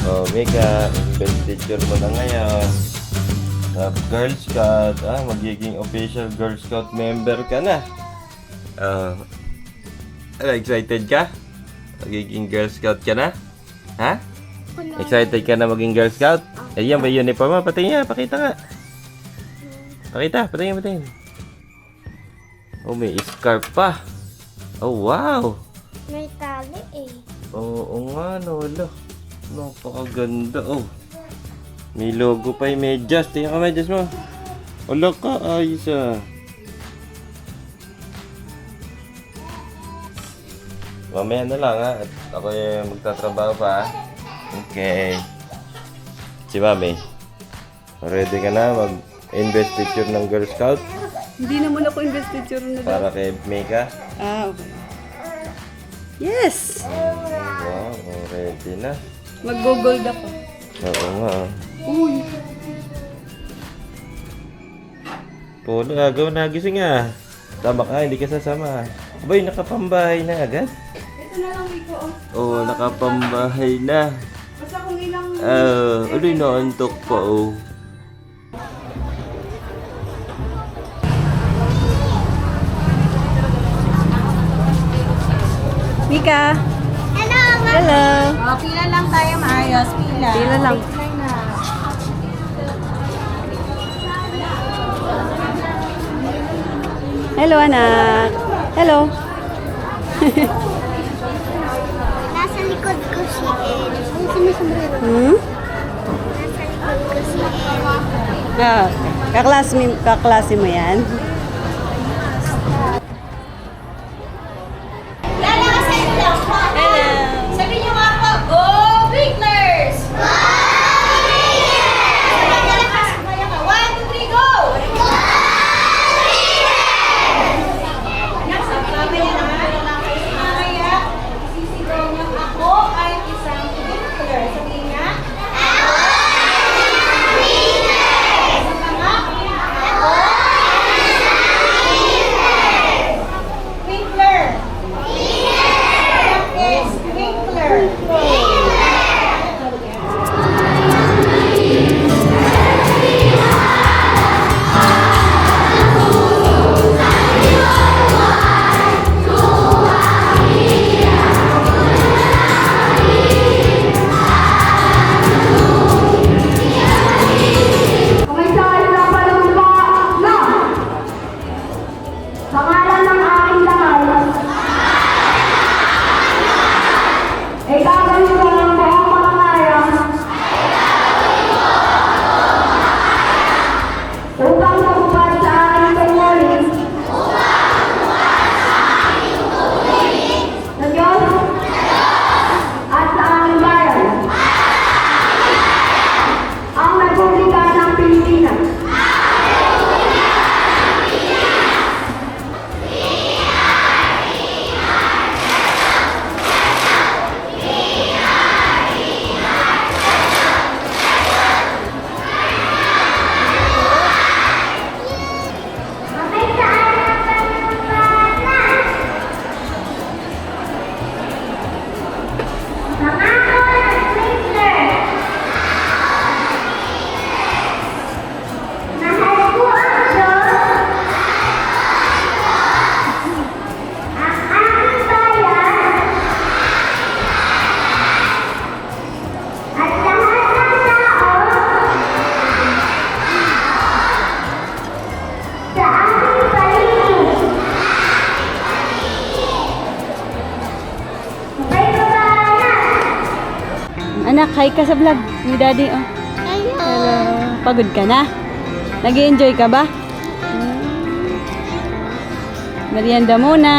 Oh, Mika, investiture mo na ngayon. Sa Girl Scout, magiging official Girl Scout member ka na. Excited ka? Magiging Girl Scout ka na? Ha? Excited ka na maging Girl Scout? Ayan ba yung uniform mo? Patingin nga, pakita nga. Pakita, patingin. Oh, may scarf pa. Oh, wow! May tali eh. Oo nga, no, wala. Napakaganda, oh. May logo pa yung medyas. Tingnan ka medyas mo. Wala ka, ayos ah. Mamaya na lang ha. At ako yung magtatrabaho pa. Okay. Si Mami, ready ka na mag-investiture ng Girl Scout? Hindi naman ako investiture na daw. Para kay Mika? Okay. Yes! Wow, ready na. Mag-gold ako. Oo nga. Uy! Polo, agaw na, gising nga. Tama ka, hindi ka sasama. Abay, nakapambahay na agad? Ito na lang, Rico. Oo, nakapambahay na. Basta kung ilang... Uloy na, antok pa, oh. Mika! Hello, ma. Hello! Pila lang tayo, maayos. Pila. Pila lang. Hello, anak! Hello! Nasa likod ko si El. Ang sinusumbrero. Nasa likod ko si El. Kaklase mo yan? Lalakas lang. Hello. Sabi niyo nga po, go Bigglers! Go Bigglers! Lalakas, kumaya ka. 1, 2, 3, go! Go Bigglers! Anak, sabi namin yan ang lalakas. Kaya, isisigaw niyo, ako ay isang Biggler. Sabihin nga, ako ay isang Biggler! Sabi nga, ako ay isang Biggler! Is Winkler. Pangalan ng aking langal. Ay gagawin ko ng buong pangalan. Upang matupad sa aking tungkulin. Sa Diyos. At sa aking bayan. Ang Republika ng Pilipinas. Anak, hi ka sa vlog ni Daddy. Oh. Hello. Pagod ka na? Nag-i-enjoy ka ba? Merienda muna.